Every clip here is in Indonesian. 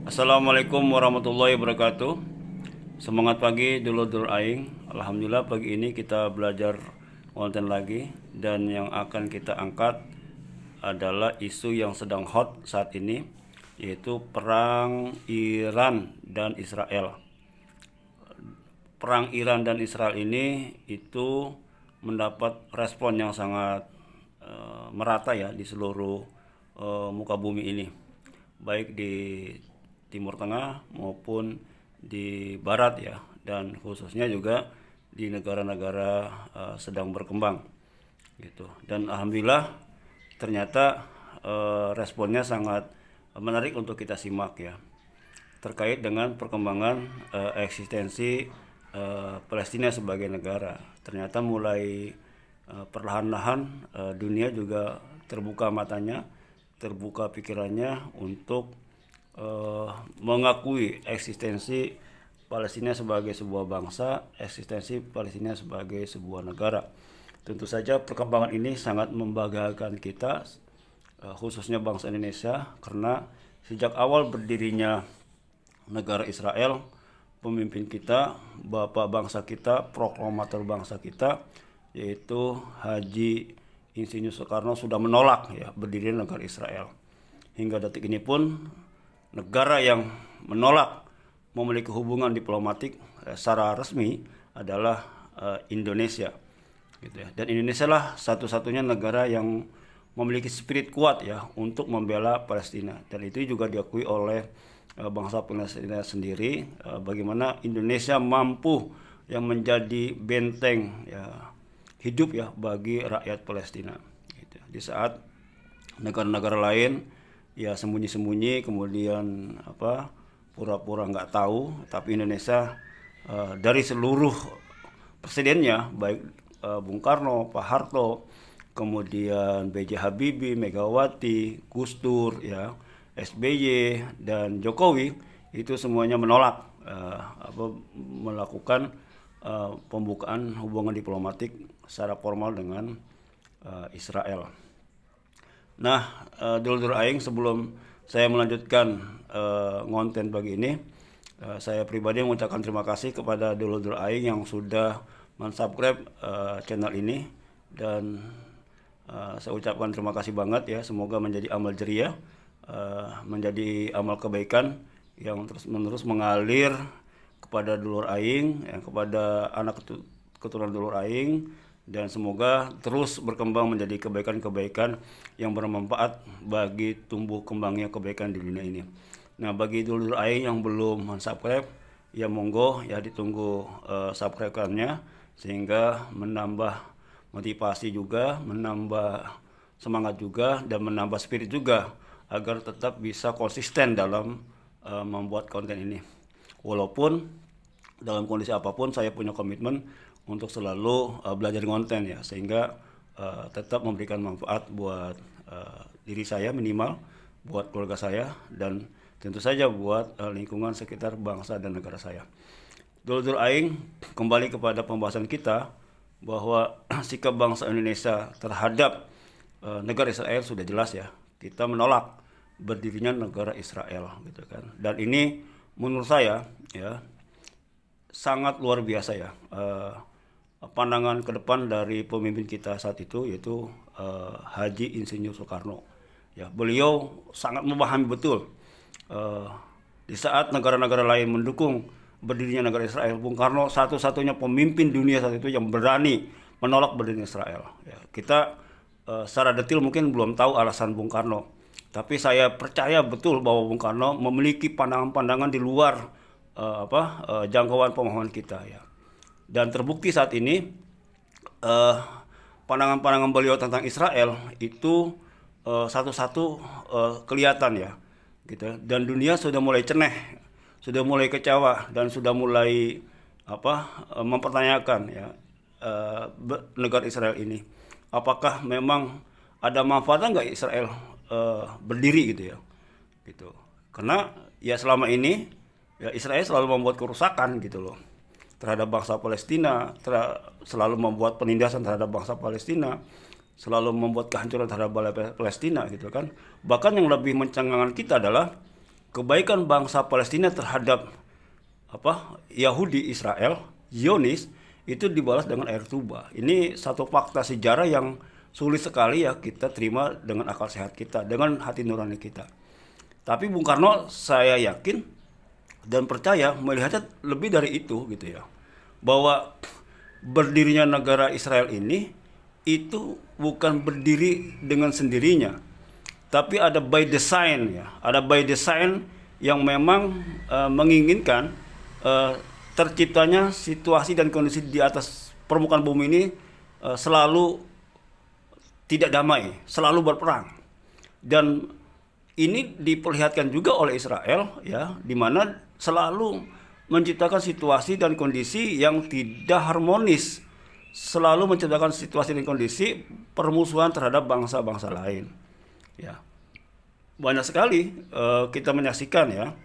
Assalamualaikum warahmatullahi wabarakatuh. Semangat pagi dulur-dulur aing. Alhamdulillah pagi ini kita belajar konten lagi, dan yang akan kita angkat adalah isu yang sedang hot saat ini, yaitu perang Iran dan Israel. Perang Iran dan Israel ini itu mendapat respon yang sangat merata ya di seluruh muka bumi ini, baik di Timur Tengah maupun di Barat ya, dan khususnya juga di negara-negara sedang berkembang gitu. Dan alhamdulillah ternyata responnya sangat menarik untuk kita simak ya, terkait dengan perkembangan eksistensi Palestina sebagai negara. Ternyata mulai perlahan-lahan dunia juga terbuka matanya, terbuka pikirannya untuk mengakui eksistensi Palestina sebagai sebuah bangsa, eksistensi Palestina sebagai sebuah negara. Tentu saja perkembangan ini sangat membanggakan kita, khususnya bangsa Indonesia, karena sejak awal berdirinya negara Israel, pemimpin kita, bapak bangsa kita, proklamator bangsa kita, yaitu Haji Insinyur Soekarno sudah menolak ya berdirinya negara Israel. Hingga detik ini pun negara yang menolak memiliki hubungan diplomatik secara resmi adalah Indonesia, gitu ya. Dan Indonesia lah satu-satunya negara yang memiliki spirit kuat ya untuk membela Palestina, dan itu juga diakui oleh bangsa Palestina sendiri, bagaimana Indonesia mampu yang menjadi benteng ya hidup ya bagi rakyat Palestina gitu. Di saat negara-negara lain ya sembunyi-sembunyi, kemudian pura-pura nggak tahu, tapi Indonesia dari seluruh presidennya, baik Bung Karno, Pak Harto, kemudian B.J. Habibie, Megawati, Gus Dur, ya, SBY dan Jokowi, itu semuanya menolak melakukan pembukaan hubungan diplomatik secara formal dengan Israel. Nah, dulur-dulur aing, sebelum saya melanjutkan konten pagi ini, saya pribadi mengucapkan terima kasih kepada dulur-dulur aing yang sudah mensubscribe channel ini, dan saya ucapkan terima kasih banget ya. Semoga menjadi amal jariah, menjadi amal kebaikan yang terus-menerus mengalir kepada dulur aing, ya, kepada anak keturunan dulur aing, dan semoga terus berkembang menjadi kebaikan-kebaikan yang bermanfaat bagi tumbuh kembangnya kebaikan di dunia ini. Nah, bagi dulur aing yang belum subscribe, ya monggo ya ditunggu subscribe-nya, sehingga menambah motivasi juga, menambah semangat juga, dan menambah spirit juga agar tetap bisa konsisten dalam membuat konten ini. Walaupun dalam kondisi apapun saya punya komitmen untuk selalu belajar konten ya, sehingga tetap memberikan manfaat buat diri saya minimal, buat keluarga saya, dan tentu saja buat lingkungan sekitar bangsa dan negara saya. Dulur-dulur aing, kembali kepada pembahasan kita, bahwa sikap bangsa Indonesia terhadap negara Israel sudah jelas ya. Kita menolak berdirinya negara Israel gitu kan. Dan ini menurut saya ya sangat luar biasa ya, pandangan ke depan dari pemimpin kita saat itu, yaitu Haji Insinyur Soekarno. Ya, beliau sangat memahami betul di saat negara-negara lain mendukung berdirinya negara Israel, Bung Karno satu-satunya pemimpin dunia saat itu yang berani menolak berdirinya Israel. Ya, kita secara detail mungkin belum tahu alasan Bung Karno, tapi saya percaya betul bahwa Bung Karno memiliki pandangan-pandangan di luar jangkauan pemahaman kita ya. Dan terbukti saat ini pandangan-pandangan beliau tentang Israel itu satu-satu kelihatan ya gitu. Dan dunia sudah mulai ceneh, sudah mulai kecewa, dan sudah mulai mempertanyakan ya negara Israel ini, apakah memang ada manfaatnya nggak Israel berdiri gitu ya gitu. Karena ya selama ini ya Israel selalu membuat kerusakan gitu loh terhadap bangsa Palestina, selalu membuat penindasan terhadap bangsa Palestina, selalu membuat kehancuran terhadap Palestina gitu kan. Bahkan yang lebih mencengangkan kita adalah kebaikan bangsa Palestina terhadap Yahudi Israel, Zionis, itu dibalas dengan air tuba. Ini satu fakta sejarah yang sulit sekali ya kita terima dengan akal sehat kita, dengan hati nurani kita. Tapi Bung Karno saya yakin dan percaya melihatnya lebih dari itu gitu ya. Bahwa berdirinya negara Israel ini itu bukan berdiri dengan sendirinya, tapi ada by design ya. Ada by design yang memang menginginkan terciptanya situasi dan kondisi di atas permukaan bumi ini selalu tidak damai, selalu berperang. Dan ini diperlihatkan juga oleh Israel ya, di mana selalu menciptakan situasi dan kondisi yang tidak harmonis, selalu menciptakan situasi dan kondisi permusuhan terhadap bangsa-bangsa lain. Ya, banyak sekali kita menyaksikan ya,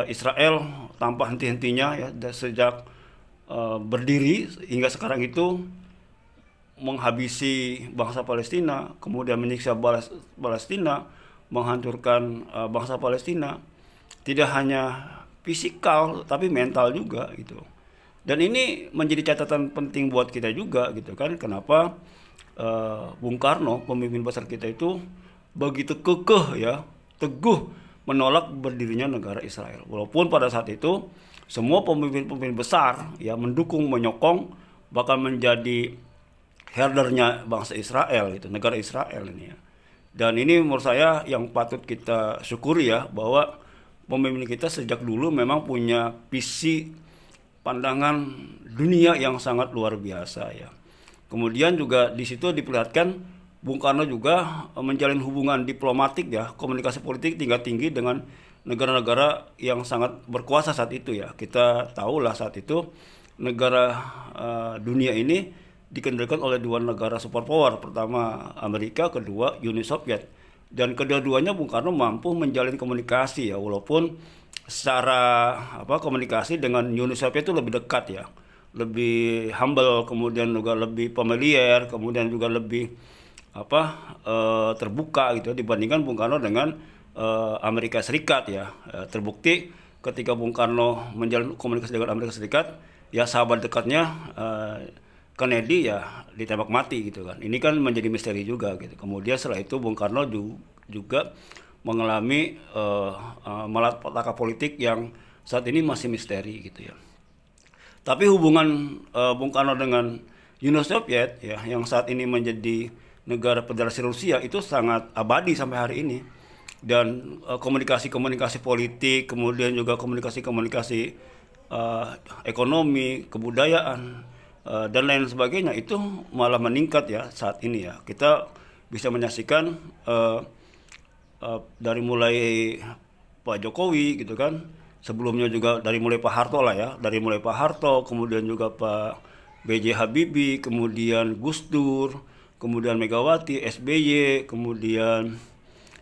Israel tanpa henti-hentinya ya sejak berdiri hingga sekarang itu menghabisi bangsa Palestina, kemudian menyiksa Palestina, menghancurkan bangsa Palestina, tidak hanya fisikal tapi mental juga gitu. Dan ini menjadi catatan penting buat kita juga gitu kan, kenapa Bung Karno, pemimpin besar kita itu begitu kekeh ya, teguh menolak berdirinya negara Israel. Walaupun pada saat itu semua pemimpin-pemimpin besar ya mendukung, menyokong, bahkan menjadi herdernya bangsa Israel itu, negara Israel ini ya. Dan ini menurut saya yang patut kita syukuri ya, bahwa pemimpin kita sejak dulu memang punya visi pandangan dunia yang sangat luar biasa ya. Kemudian juga di situ diperlihatkan Bung Karno juga menjalin hubungan diplomatik ya, komunikasi politik tingkat tinggi dengan negara-negara yang sangat berkuasa saat itu ya. Kita tahulah saat itu negara dunia ini dikendalikan oleh dua negara superpower, pertama Amerika, kedua Uni Soviet. Dan kedua-duanya Bung Karno mampu menjalin komunikasi ya, walaupun secara komunikasi dengan Uni Soviet itu lebih dekat ya, lebih humble, kemudian juga lebih familiar, kemudian juga lebih terbuka gitu dibandingkan Bung Karno dengan Amerika Serikat ya. Terbukti ketika Bung Karno menjalin komunikasi dengan Amerika Serikat ya, sahabat dekatnya Kennedy ya ditembak mati gitu kan. Ini kan menjadi misteri juga gitu. Kemudian setelah itu Bung Karno juga mengalami malapetaka politik yang saat ini masih misteri gitu ya. Tapi hubungan Bung Karno dengan Uni Soviet ya, yang saat ini menjadi negara federasi Rusia, itu sangat abadi sampai hari ini. Dan komunikasi-komunikasi politik, kemudian juga komunikasi-komunikasi ekonomi, kebudayaan, dan lain sebagainya itu malah meningkat ya saat ini ya. Kita bisa menyaksikan dari mulai Pak Jokowi gitu kan, sebelumnya juga dari mulai Pak Harto lah ya, dari mulai Pak Harto, kemudian juga Pak B.J. Habibie, kemudian Gus Dur, kemudian Megawati, SBY, kemudian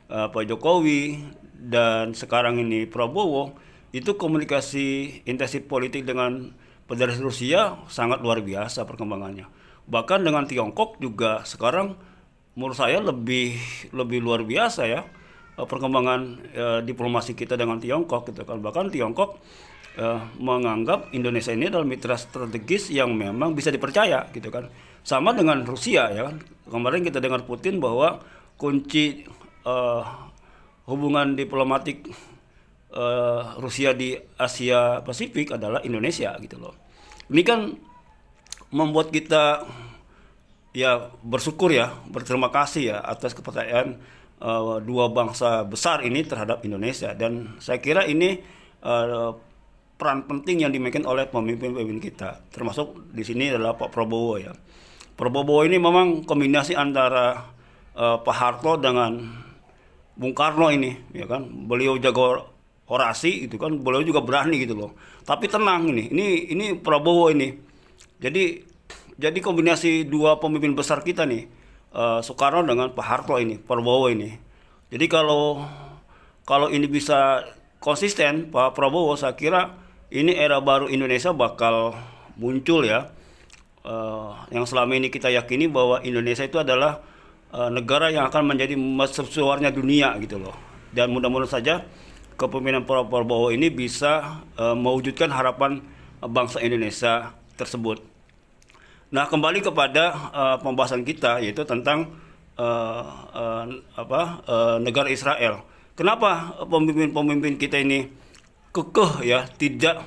Pak Jokowi, dan sekarang ini Prabowo, itu komunikasi intensif politik dengan Federasi Rusia sangat luar biasa perkembangannya. Bahkan dengan Tiongkok juga sekarang menurut saya lebih luar biasa ya perkembangan diplomasi kita dengan Tiongkok gitu kan. Bahkan Tiongkok menganggap Indonesia ini adalah mitra strategis yang memang bisa dipercaya gitu kan. Sama dengan Rusia ya kan. Kemarin kita dengar Putin bahwa kunci hubungan diplomatik Rusia di Asia Pasifik adalah Indonesia gitu loh. Ini kan membuat kita ya bersyukur ya, berterima kasih ya atas kepercayaan dua bangsa besar ini terhadap Indonesia. Dan saya kira ini peran penting yang dimainkan oleh pemimpin-pemimpin kita, termasuk di sini adalah Pak Prabowo ya. Prabowo ini memang kombinasi antara Pak Harto dengan Bung Karno ini ya kan. Beliau jago orasi gitu kan, beliau juga berani gitu loh. Tapi tenang ini Prabowo ini. Jadi kombinasi dua pemimpin besar kita nih, Soekarno dengan Pak Harto ini, Prabowo ini. Jadi kalau ini bisa konsisten Pak Prabowo, saya kira ini era baru Indonesia bakal muncul ya. Yang selama ini kita yakini bahwa Indonesia itu adalah negara yang akan menjadi mercusuarnya dunia gitu loh. Dan mudah-mudahan saja kepemimpinan Pak Prabowo ini bisa mewujudkan harapan bangsa Indonesia tersebut. Nah, kembali kepada pembahasan kita, yaitu tentang negara Israel. Kenapa pemimpin-pemimpin kita ini kekeh ya tidak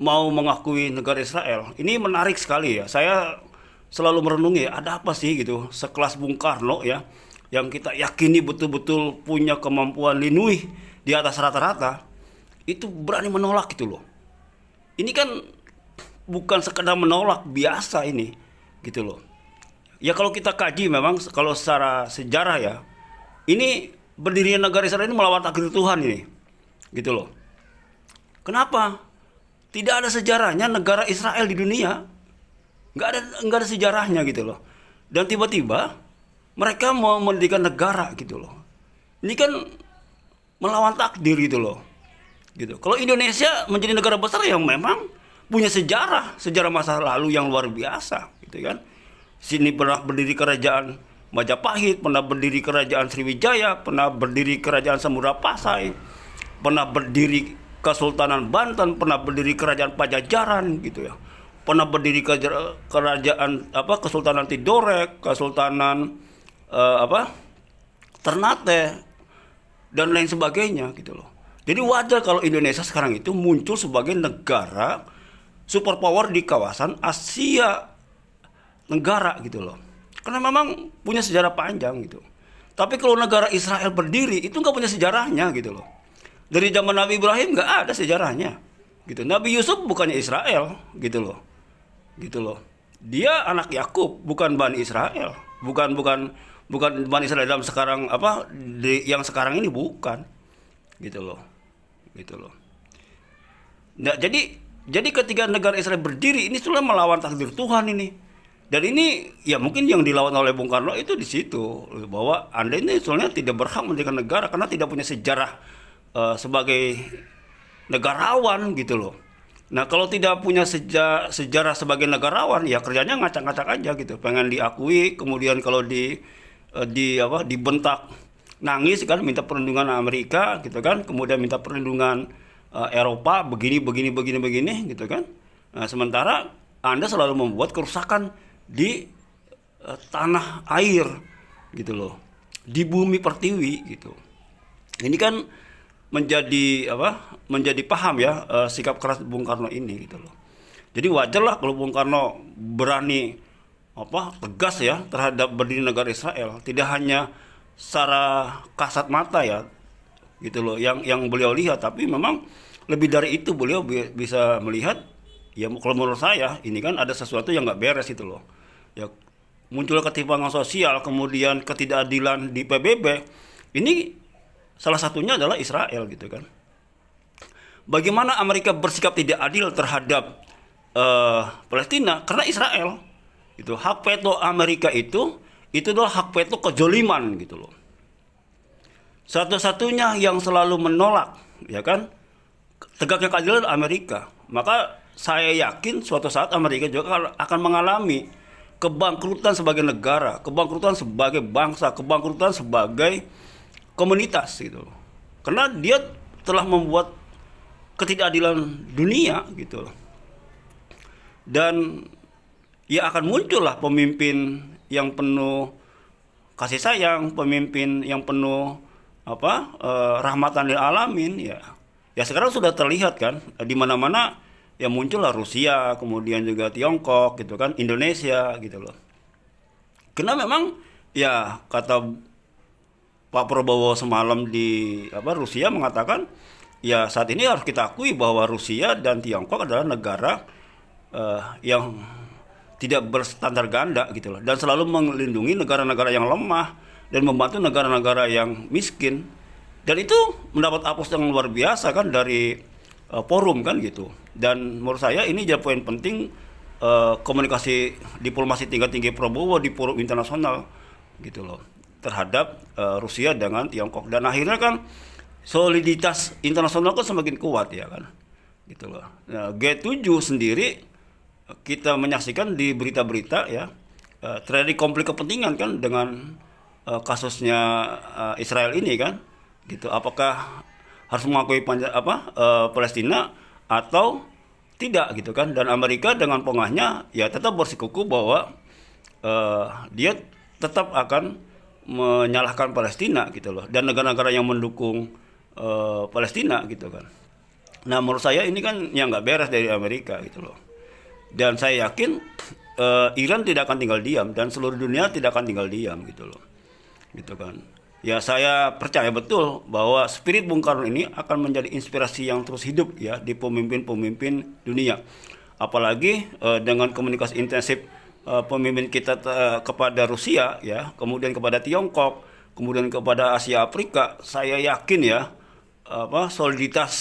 mau mengakui negara Israel? Ini menarik sekali ya. Saya selalu merenungi, ada apa sih gitu, sekelas Bung Karno ya, yang kita yakini betul-betul punya kemampuan linui di atas rata-rata, itu berani menolak gitu loh. Ini kan bukan sekedar menolak biasa ini gitu loh. Ya kalau kita kaji memang kalau secara sejarah ya, ini berdirinya negara Israel ini melawan takdir Tuhan ini gitu loh. Kenapa? Tidak ada sejarahnya negara Israel di dunia. Nggak ada sejarahnya gitu loh. Dan tiba-tiba mereka mau mendirikan negara gitu loh. Ini kan melawan takdir gitu loh. Gitu. Kalau Indonesia menjadi negara besar yang memang punya sejarah masa lalu yang luar biasa gitu kan. Sini pernah berdiri kerajaan Majapahit, pernah berdiri kerajaan Sriwijaya, pernah berdiri kerajaan Samudra Pasai, pernah berdiri Kesultanan Banten, pernah berdiri kerajaan Pajajaran gitu ya. Pernah berdiri kerajaan Kesultanan Tidore, Kesultanan Ternate dan lain sebagainya gitu loh. Jadi wajar kalau Indonesia sekarang itu muncul sebagai negara superpower di kawasan Asia Tenggara gitu loh. Karena memang punya sejarah panjang gitu. Tapi kalau negara Israel berdiri itu nggak punya sejarahnya gitu loh. Dari zaman Nabi Ibrahim nggak ada sejarahnya gitu. Nabi Yusuf bukannya Israel gitu loh. Gitu loh. Dia anak Yakub, bukan Bani Israel. Bukan Bani Israel dalam sekarang yang sekarang ini bukan. Gitu loh. Nah, jadi ketika negara Israel berdiri ini sudah melawan takdir Tuhan ini. Dan ini ya mungkin yang dilawan oleh Bung Karno itu di situ bahwa Anda ini sebenarnya tidak berhak mendirikan negara karena tidak punya sejarah sebagai negarawan gitu loh. Nah, kalau tidak punya sejarah sebagai negarawan ya kerjanya ngacak-ngacak aja gitu. Pengen diakui, kemudian kalau dibentak nangis kan, minta perlindungan Amerika gitu kan, kemudian minta perlindungan Eropa begini gitu kan. Nah, sementara Anda selalu membuat kerusakan di tanah air gitu loh, di bumi pertiwi gitu. Ini kan menjadi paham ya sikap keras Bung Karno ini gitu loh. Jadi wajar lah kalau Bung Karno berani tegas ya terhadap berdiri negara Israel, tidak hanya secara kasat mata ya gitu loh yang beliau lihat, tapi memang lebih dari itu beliau bisa melihat ya. Kalau menurut saya ini kan ada sesuatu yang nggak beres itu loh ya, muncul ketimpangan sosial, kemudian ketidakadilan di PBB. Ini salah satunya adalah Israel gitu kan. Bagaimana Amerika bersikap tidak adil terhadap Palestina? Karena Israel itu hak veto Amerika itu adalah hak veto kezaliman gitu loh. Satu-satunya yang selalu menolak ya kan tegaknya keadilan Amerika. Maka saya yakin suatu saat Amerika juga akan mengalami kebangkrutan sebagai negara, kebangkrutan sebagai bangsa, kebangkrutan sebagai komunitas gitu loh. Karena dia telah membuat ketidakadilan dunia gitu loh. Dan ya akan muncullah pemimpin yang penuh kasih sayang, pemimpin yang penuh rahmatan lil alamin ya. Ya sekarang sudah terlihat kan di mana-mana ya muncullah Rusia, kemudian juga Tiongkok gitu kan, Indonesia gitu loh. Karena memang ya kata Pak Prabowo semalam di Rusia mengatakan ya saat ini harus kita akui bahwa Rusia dan Tiongkok adalah negara yang tidak berstandar ganda gitu loh, dan selalu melindungi negara-negara yang lemah dan membantu negara-negara yang miskin. Dan itu mendapat aplaus yang luar biasa kan dari forum kan gitu. Dan menurut saya ini jadi poin penting komunikasi diplomasi tingkat tinggi Prabowo di forum internasional gitu loh terhadap Rusia dengan Tiongkok. Dan akhirnya kan soliditas internasional kan semakin kuat ya kan gitu loh. Nah, G7 sendiri kita menyaksikan di berita-berita ya terjadi konflik kepentingan kan dengan kasusnya Israel ini kan gitu. Apakah harus mengakui Palestina atau tidak gitu kan. Dan Amerika dengan pongahnya ya tetap bersikukuh bahwa dia tetap akan menyalahkan Palestina gitu loh, dan negara-negara yang mendukung Palestina gitu kan. Nah menurut saya ini kan yang nggak beres dari Amerika gitu loh, dan saya yakin Iran tidak akan tinggal diam dan seluruh dunia tidak akan tinggal diam gitu loh, gitu kan. Ya saya percaya betul bahwa spirit Bung Karno ini akan menjadi inspirasi yang terus hidup ya di pemimpin-pemimpin dunia. Apalagi dengan komunikasi intensif pemimpin kita kepada Rusia ya, kemudian kepada Tiongkok, kemudian kepada Asia Afrika, saya yakin ya soliditas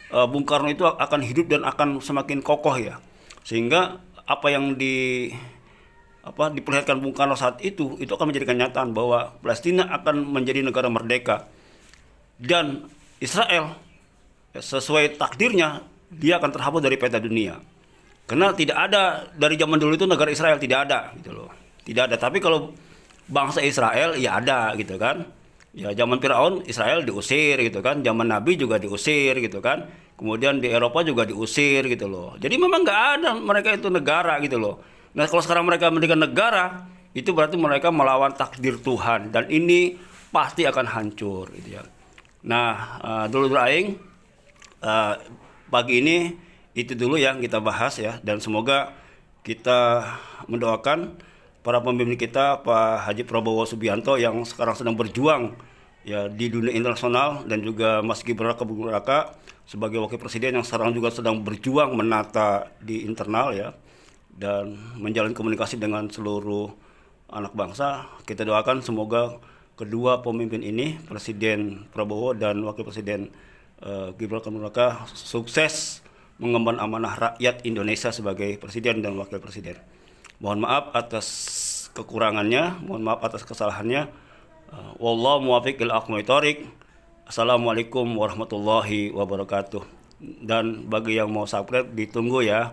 Bung Karno itu akan hidup dan akan semakin kokoh ya. Sehingga apa yang diperlihatkan Bung Karno saat itu akan menjadi kenyataan bahwa Palestina akan menjadi negara merdeka, dan Israel sesuai takdirnya dia akan terhapus dari peta dunia. Karena tidak ada dari zaman dulu itu negara Israel, tidak ada gitu loh. Tidak ada. Tapi kalau bangsa Israel ya ada gitu kan. Ya zaman Firaun Israel diusir gitu kan. Zaman Nabi juga diusir gitu kan. Kemudian di Eropa juga diusir gitu loh. Jadi memang nggak ada mereka itu negara gitu loh. Nah kalau sekarang mereka menjadi negara, itu berarti mereka melawan takdir Tuhan, dan ini pasti akan hancur gitu ya. Nah dulur aing pagi ini itu dulu yang kita bahas ya, dan semoga kita mendoakan para pemimpin kita, Pak Haji Prabowo Subianto yang sekarang sedang berjuang ya di dunia internasional, dan juga Mas Gibran Rakabuming Raka sebagai wakil presiden yang sekarang juga sedang berjuang menata di internal ya, dan menjalin komunikasi dengan seluruh anak bangsa. Kita doakan semoga kedua pemimpin ini, Presiden Prabowo dan Wakil Presiden Gibran Rakabuming Raka, sukses mengemban amanah rakyat Indonesia sebagai presiden dan wakil presiden. Mohon maaf atas kekurangannya, mohon maaf atas kesalahannya. Wallahu muwaffiq ila aqwamit thoriq. Assalamualaikum warahmatullahi wabarakatuh. Dan bagi yang mau subscribe ditunggu ya.